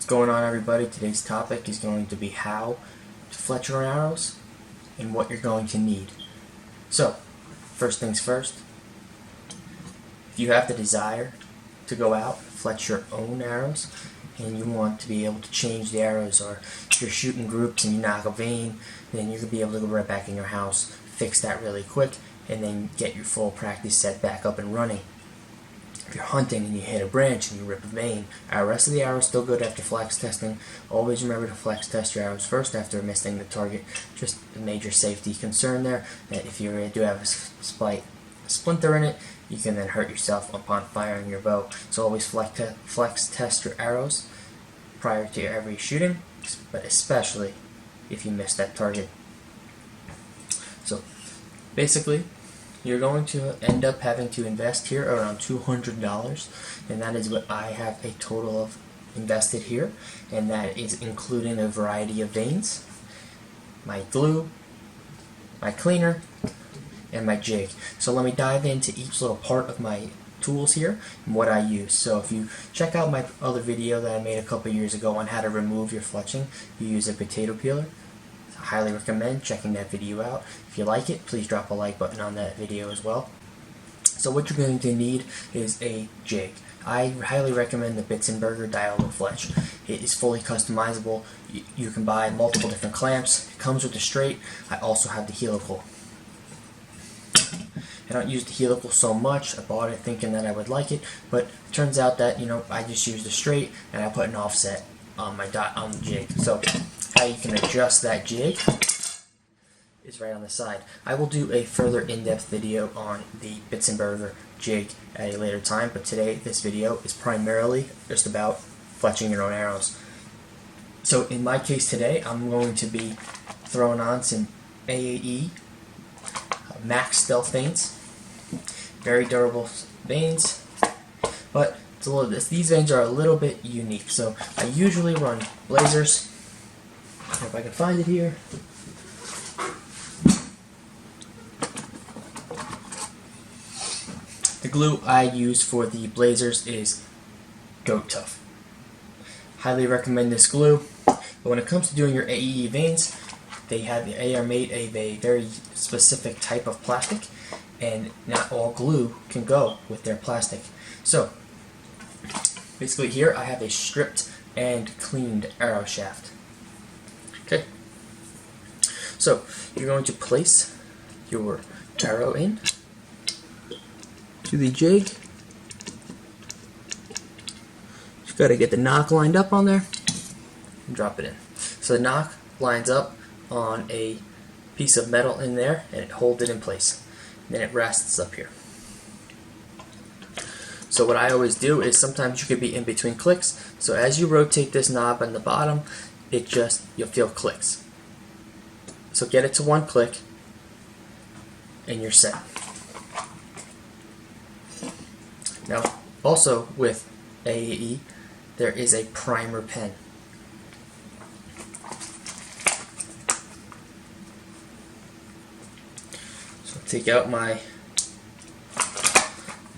What's going on, everybody? Today's topic is going to be how to fletch your arrows and what you're going to need. So, first things first, if you have the desire to go out, fletch your own arrows, and you want to be able to change the arrows, or if you're shooting groups and you knock a vein, then you're going to be able to go right back in your house, fix that really quick, and then get your full practice set back up and running. If you're hunting and you hit a branch and you rip a vein, the rest of the arrow is still good after flex testing. Always remember to flex test your arrows first after missing the target. Just a major safety concern there, that if you do have a splinter in it, you can then hurt yourself upon firing your bow. So always flex test your arrows prior to every shooting, but especially if you miss that target. So basically, you're going to end up having to invest here around $200, and that is what I have a total of invested here, and that is including a variety of veins, my glue, my cleaner, and my jig. So let me dive into each little part of my tools here and what I use. So if you check out my other video that I made a couple years ago on how to remove your fletching, you use a potato peeler. I highly recommend checking that video out. If you like it, please drop a like button on that video as well. So what you're going to need is a jig. I highly recommend the Bitzenberger dial and Fletch. It is fully customizable. You can buy multiple different clamps. It comes with the straight. I also have the helical. I don't use the helical so much. I bought it thinking that I would like it, but it turns out that I just use the straight and I put an offset on my on the jig. So how you can adjust that jig is right on the side. I will do a further in-depth video on the Bitzenberger jig at a later time, but today this video is primarily just about fletching your own arrows. So in my case today, I'm going to be throwing on some AAE Max Stealth vanes. Very durable vanes, but it's a little, these vanes are a little bit unique. So I usually run blazers. If I can find it here. The glue I use for the blazers is Goat Tough. Highly recommend this glue. But when it comes to doing your AE veins, they are made of a very specific type of plastic, and not all glue can go with their plastic. So basically here I have a stripped and cleaned arrow shaft. Okay, so you're going to place your arrow in to the jig. Just got to get the knock lined up on there and drop it in. So the knock lines up on a piece of metal in there, and it holds it in place. And then it rests up here. So what I always do is, sometimes you could be in between clicks, so as you rotate this knob on the bottom, you'll feel clicks. So get it to one click and you're set. Now also with AAE there is a primer pen. So I'll take out my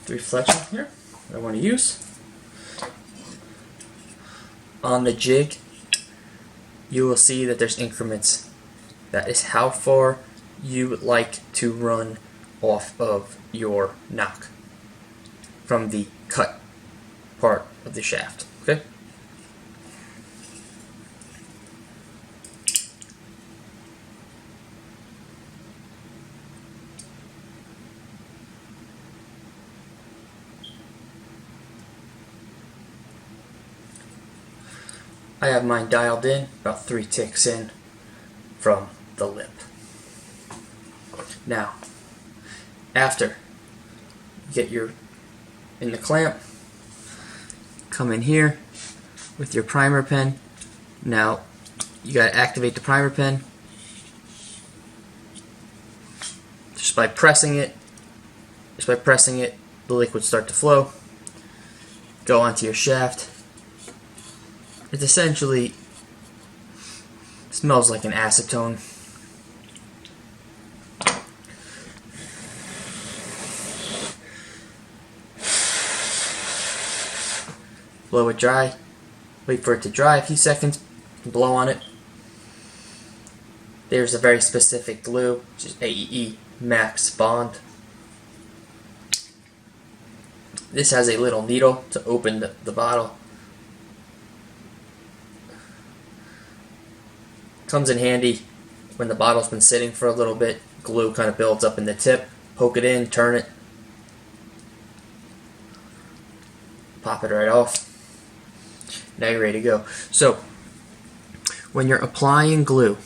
3 Fletch here that I want to use. On the jig you will see that there's increments. That is how far you would like to run off of your knock from the cut part of the shaft. Okay? I have mine dialed in, about 3 ticks in from the lip. Now, after you get in the clamp, come in here with your primer pen. Now, you got to activate the primer pen just by pressing it. The liquid start to flow. Go onto your shaft. It essentially smells like an acetone. blow it dry, Wait for it to dry a few seconds, blow on it. There's a very specific glue, which is AEE Max Bond. This has a little needle to open the bottle. Comes in handy when the bottle's been sitting for a little bit. Glue kind of builds up in the tip. Poke it in, turn it, pop it right off. Now you're ready to go. So when you're applying glue,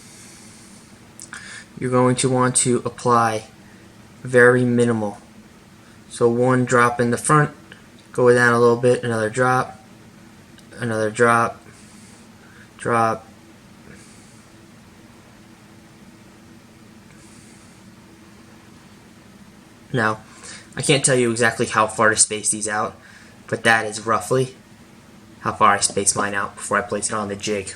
you're going to want to apply very minimal. So one drop in the front, go down a little bit, another drop, drop. Now, I can't tell you exactly how far to space these out, but that is roughly how far I space mine out before I place it on the jig.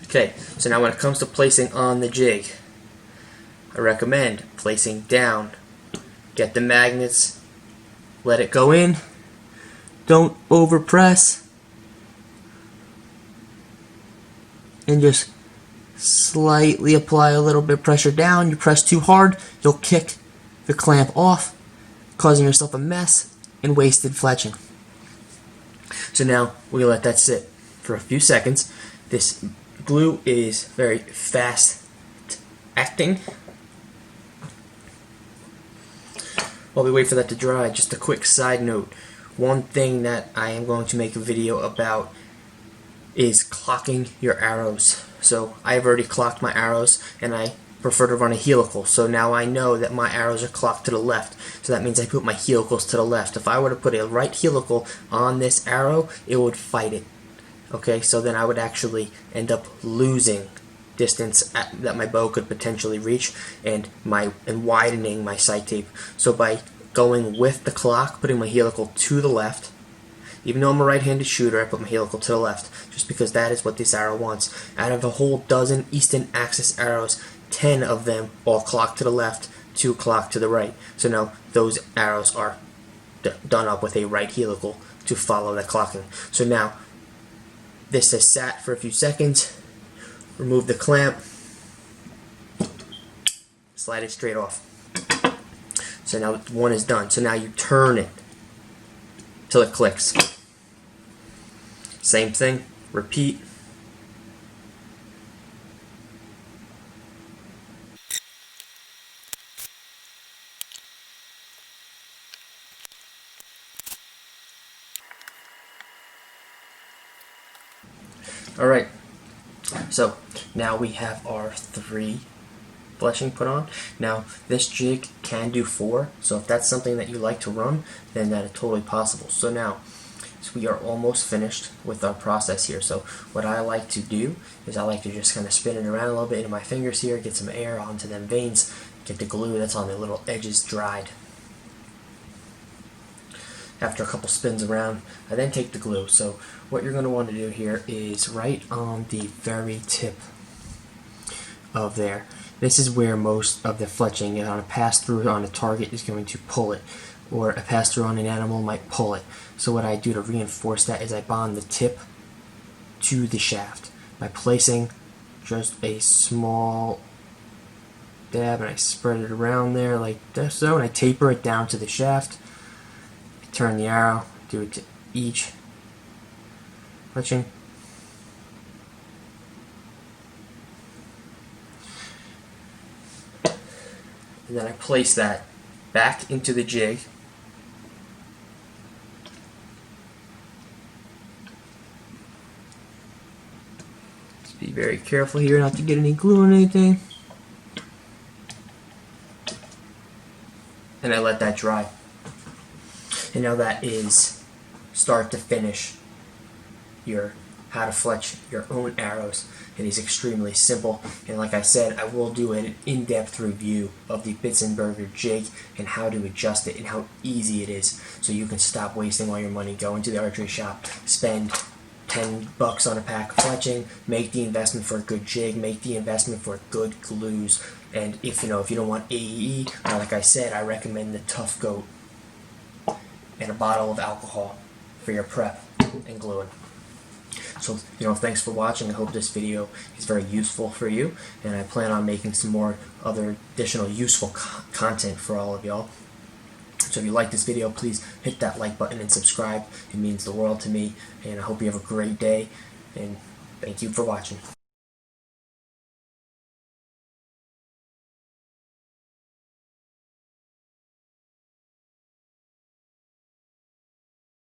Okay, so now when it comes to placing on the jig, I recommend placing down. Get the magnets, let it go in, don't overpress, and just slightly apply a little bit of pressure down. You press too hard, you'll kick the clamp off, causing yourself a mess and wasted fletching. So now we let that sit for a few seconds. This glue is very fast acting. While we wait for that to dry, just a quick side note. One thing that I am going to make a video about is clocking your arrows. So I've already clocked my arrows and I prefer to run a helical. So now I know that my arrows are clocked to the left. So that means I put my helicals to the left. If I were to put a right helical on this arrow, it would fight it. Okay, so then I would actually end up losing distance that my bow could potentially reach and widening my sight tape. So by going with the clock, putting my helical to the left, even though I'm a right-handed shooter, I put my helical to the left just because that is what this arrow wants. Out of a whole dozen Eastern Axis arrows, 10 of them all clock to the left, 2 clock to the right. So now those arrows are done up with a right helical to follow that clocking. So now this has sat for a few seconds. Remove the clamp, slide it straight off. So now one is done. So now you turn it till it clicks. Same thing, repeat. Alright, so now we have our 3 fletching put on. Now this jig can do 4, so if that's something that you like to run, then that is totally possible. So now, we are almost finished with our process here. So what I like to do is I like to just kind of spin it around a little bit into my fingers here, get some air onto them veins, get the glue that's on the little edges dried. After a couple spins around, I then take the glue. So what you're going to want to do here is right on the very tip of there. This is where most of the fletching on a pass-through on a target is going to pull it, or a pass-through on an animal might pull it. So what I do to reinforce that is I bond the tip to the shaft by placing just a small dab, and I spread it around there like this, so, and I taper it down to the shaft. Turn the arrow, do it to each fletching. And then I place that back into the jig. Just be very careful here not to get any glue on anything. And I let that dry. And now that is start to finish your how to fletch your own arrows. It is extremely simple, and like I said, I will do an in-depth review of the Bitzenberger jig and how to adjust it and how easy it is, so you can stop wasting all your money. Go into the archery shop, spend $10 on a pack of fletching, make the investment for a good jig, make the investment for good glues, and if you don't want AEE, like I said, I recommend the Tough Goat and a bottle of alcohol for your prep and gluing. So, thanks for watching. I hope this video is very useful for you, and I plan on making some more other additional useful content for all of y'all. So if you like this video, please hit that like button and subscribe. It means the world to me, and I hope you have a great day, and thank you for watching.